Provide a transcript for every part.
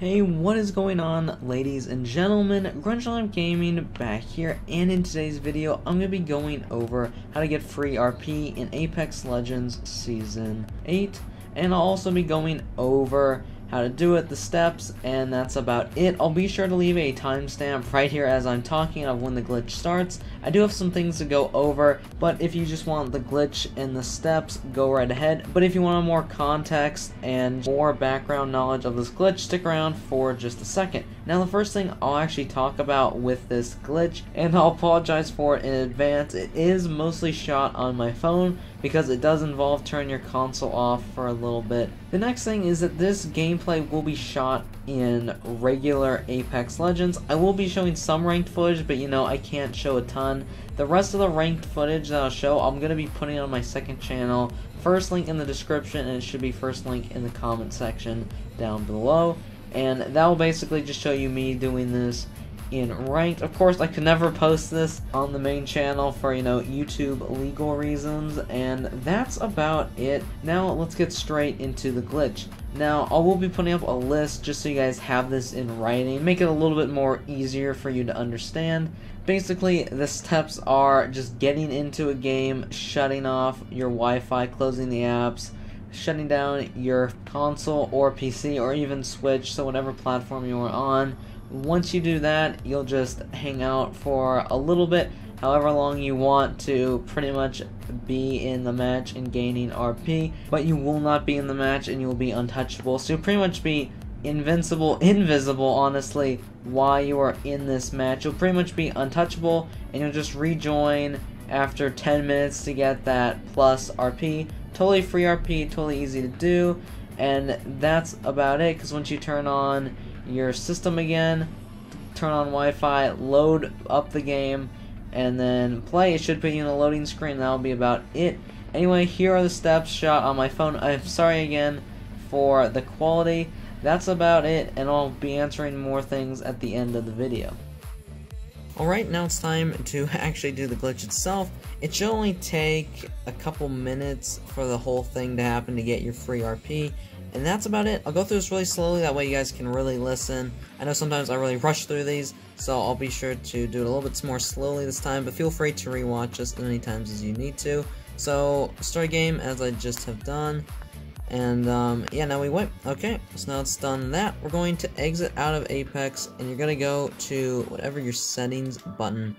Hey, what is going on, ladies and gentlemen? Grunge Gaming back here, and in today's video, I'm going to be going over how to get free RP in Apex Legends Season 8, and I'll also be going over how to do it, the steps, and that's about it. I'll be sure to leave a timestamp right here as I'm talking of when the glitch starts. I do have some things to go over, but if you just want the glitch and the steps, go right ahead. But if you want more context and more background knowledge of this glitch, stick around for just a second. Now, the first thing I'll actually talk about with this glitch, and I'll apologize for it in advance, it is mostly shot on my phone because it does involve turning your console off for a little bit. The next thing is that this gameplay will be shot in regular Apex Legends. I will be showing some ranked footage, but you know, I can't show a ton. The rest of the ranked footage that I'll show, I'm going to be putting on my second channel. First link in the description, and it should be first link in the comment section down below. And that will basically just show you me doing this in ranked. Of course, I could never post this on the main channel for, you know, YouTube legal reasons, and that's about it. Now, let's get straight into the glitch. Now, I will be putting up a list just so you guys have this in writing, make it a little bit more easier for you to understand. Basically, the steps are just getting into a game, shutting off your Wi-Fi, closing the apps, shutting down your console or PC or even Switch, so whatever platform you are on. Once you do that, you'll just hang out for a little bit, however long you want, to pretty much be in the match and gaining RP, but you will not be in the match and you'll be untouchable, so you'll pretty much be invisible, honestly, while you are in this match. You'll pretty much be untouchable, and you'll just rejoin after 10 minutes to get that plus RP. Totally free RP, totally easy to do, and that's about it, because once you turn on your system again, turn on Wi-Fi, load up the game, and then play, it should put you in a loading screen. That'll be about it. Anyway, here are the steps shot on my phone. I'm sorry again for the quality. That's about it, and I'll be answering more things at the end of the video. Alright, now it's time to actually do the glitch itself. It should only take a couple minutes for the whole thing to happen to get your free RP. And that's about it. I'll go through this really slowly, that way you guys can really listen. I know sometimes I really rush through these, so I'll be sure to do it a little bit more slowly this time, but feel free to rewatch this as many times as you need to. So, start a game as I just have done. And yeah, now we went. Okay, so now it's done that. We're going to exit out of Apex, and you're going to go to whatever your settings button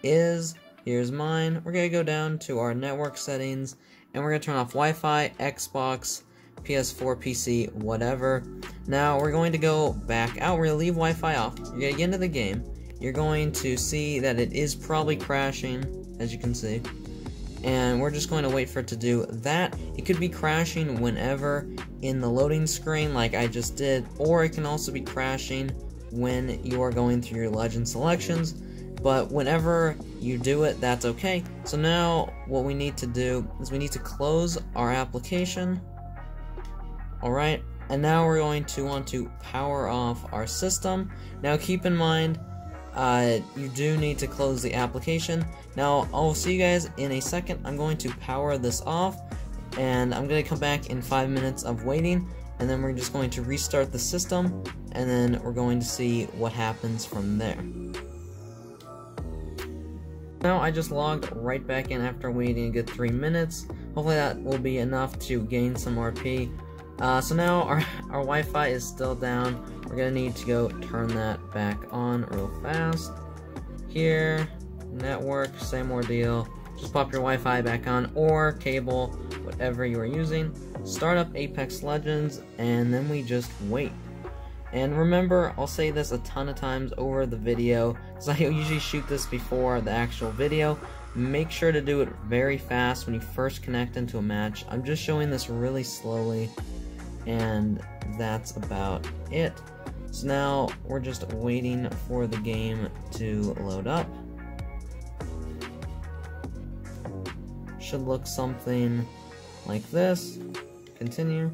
is. Here's mine. We're going to go down to our network settings, and we're going to turn off Wi-Fi, Xbox, PS4, PC, whatever. Now we're going to go back out. We're going to leave Wi-Fi off. You're going to get into the game. You're going to see that it is probably crashing, as you can see. And we're just going to wait for it to do that. It could be crashing whenever in the loading screen, like I just did, or it can also be crashing when you are going through your legend selections. But whenever you do it, that's okay. So now what we need to do is we need to close our application. Alright, and now we're going to want to power off our system. Now keep in mind, you do need to close the application. Now, I'll see you guys in a second. I'm going to power this off, and I'm going to come back in 5 minutes of waiting, and then we're just going to restart the system, and then we're going to see what happens from there. Now, I just logged right back in after waiting a good 3 minutes. Hopefully that will be enough to gain some RP. So now our Wi-Fi is still down. We're gonna need to go turn that back on real fast. Here, network, same ordeal. Just pop your Wi-Fi back on, or cable, whatever you are using. Start up Apex Legends, and then we just wait. And remember, I'll say this a ton of times over the video, because I usually shoot this before the actual video. Make sure to do it very fast when you first connect into a match. I'm just showing this really slowly, and that's about it. So now we're just waiting for the game to load up. Should look something like this. Continue.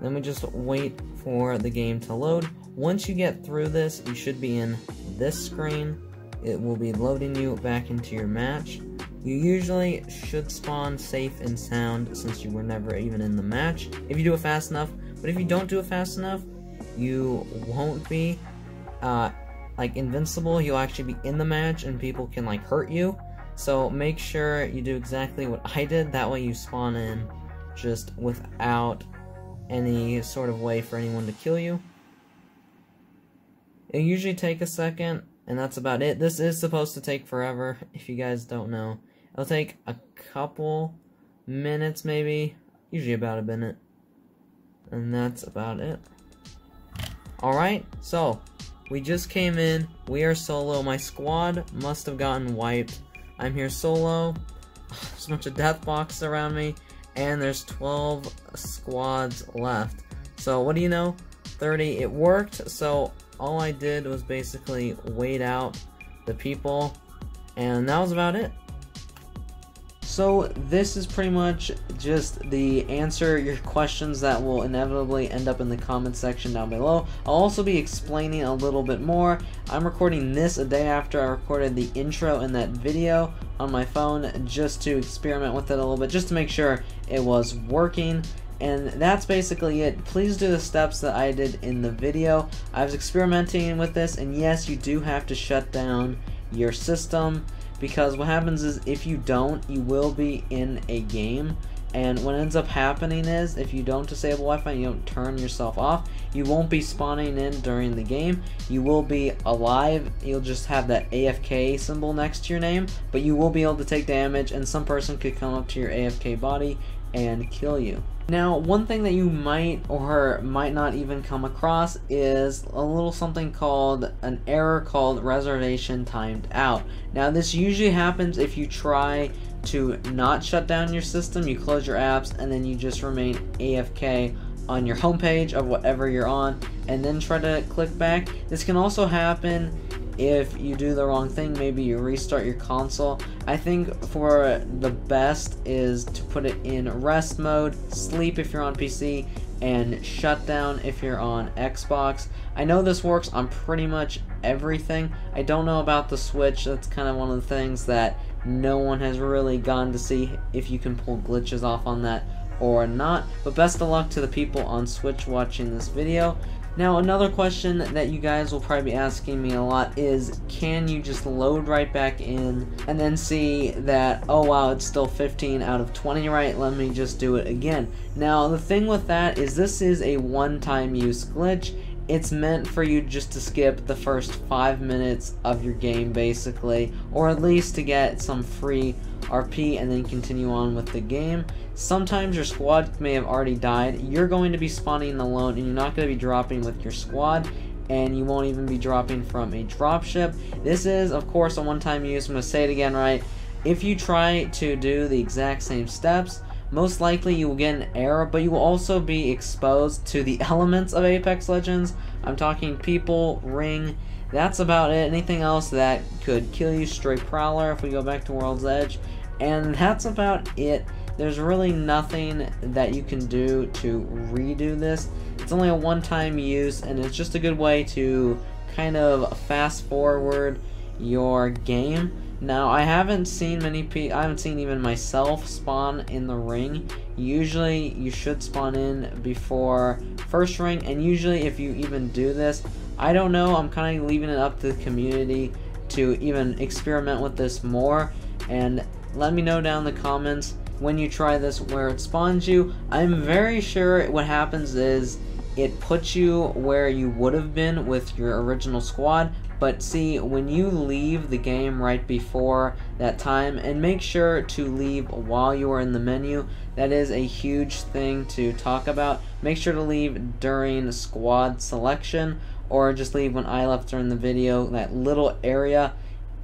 Then we just wait for the game to load. Once you get through this, you should be in this screen. It will be loading you back into your match. You usually should spawn safe and sound since you were never even in the match if you do it fast enough. But if you don't do it fast enough, you won't be like invincible. You'll actually be in the match and people can like hurt you. So make sure you do exactly what I did. That way you spawn in just without any sort of way for anyone to kill you. It'll usually take a second, and that's about it. This is supposed to take forever, if you guys don't know. It'll take a couple minutes, maybe. Usually about a minute. And that's about it. Alright, so, we just came in. We are solo. My squad must have gotten wiped. I'm here solo. There's a bunch of death boxes around me. And there's 12 squads left. So, what do you know? 30. It worked, so all I did was basically wait out the people. And that was about it. So this is pretty much just the answer your questions that will inevitably end up in the comment section down below. I'll also be explaining a little bit more. I'm recording this a day after I recorded the intro in that video on my phone just to experiment with it a little bit, just to make sure it was working. And that's basically it. Please do the steps that I did in the video. I was experimenting with this, and yes, you do have to shut down your system. Because what happens is, if you don't, you will be in a game. And what ends up happening is, if you don't disable Wi-Fi and you don't turn yourself off, you won't be spawning in during the game. You will be alive. You'll just have that AFK symbol next to your name. But you will be able to take damage, and some person could come up to your AFK body and kill you. Now, one thing that you might or might not even come across is a little something called an error called reservation timed out. Now, this usually happens if you try to not shut down your system, you close your apps, and then you just remain AFK on your homepage of whatever you're on, and then try to click back. This can also happen if you do the wrong thing. Maybe you restart your console. I think for the best is to put it in rest mode, sleep if you're on PC, and shut down if you're on Xbox. I know this works on pretty much everything. I don't know about the Switch. That's kind of one of the things that no one has really gone to see if you can pull glitches off on that or not. But best of luck to the people on Switch watching this video. Now, another question that you guys will probably be asking me a lot is, can you just load right back in and then see that, oh wow, it's still 15 out of 20 right, let me just do it again. Now, the thing with that is this is a one-time use glitch. It's meant for you just to skip the first 5 minutes of your game, basically, or at least to get some free RP and then continue on with the game. Sometimes your squad may have already died. You're going to be spawning alone, and you're not going to be dropping with your squad, and you won't even be dropping from a dropship. This is, of course, a one-time use. I'm going to say it again right. If you try to do the exact same steps, most likely you will get an error, but you will also be exposed to the elements of Apex Legends. I'm talking people, ring. That's about it. Anything else that could kill you, stray prowler if we go back to World's Edge. And that's about it. There's really nothing that you can do to redo this. It's only a one-time use, and it's just a good way to kind of fast forward your game. Now, I haven't seen I haven't seen even myself spawn in the ring. Usually, you should spawn in before first ring, and usually if you even do this, I don't know, I'm kind of leaving it up to the community to even experiment with this more, and let me know down in the comments when you try this where it spawns you. I'm very sure what happens is it puts you where you would have been with your original squad, but see, when you leave the game right before that time, and make sure to leave while you are in the menu, that is a huge thing to talk about. Make sure to leave during squad selection, or just leave when I left during the video, that little area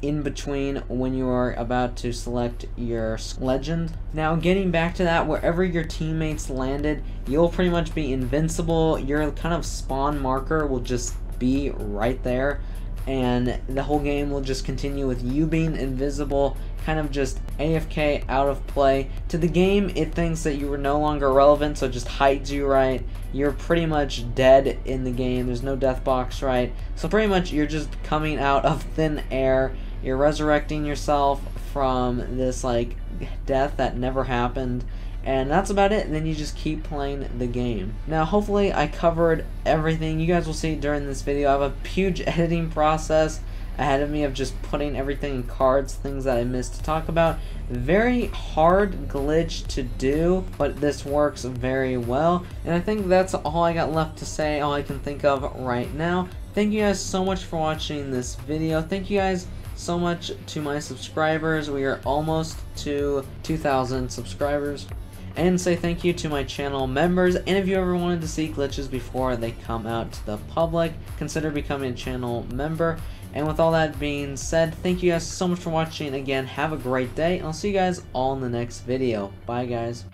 in between when you are about to select your legend. Now, getting back to that, wherever your teammates landed, you'll pretty much be invincible. Your kind of spawn marker will just be right there, and the whole game will just continue with you being invisible, kind of just AFK, out of play. To the game, it thinks that you are no longer relevant, so it just hides you, right? You're pretty much dead in the game. There's no death box, right? So pretty much you're just coming out of thin air. You're resurrecting yourself from this like death that never happened, and that's about it. And then you just keep playing the game. Now hopefully I covered everything. You guys will see during this video I have a huge editing process ahead of me of just putting everything in cards, things that I missed to talk about. Very hard glitch to do, but this works very well. And I think that's all I got left to say, all I can think of right now. Thank you guys so much for watching this video. Thank you guys so much to my subscribers. We are almost to 2,000 subscribers. And say thank you to my channel members, and if you ever wanted to see glitches before they come out to the public, consider becoming a channel member. And with all that being said, thank you guys so much for watching. Again, have a great day, and I'll see you guys all in the next video. Bye guys.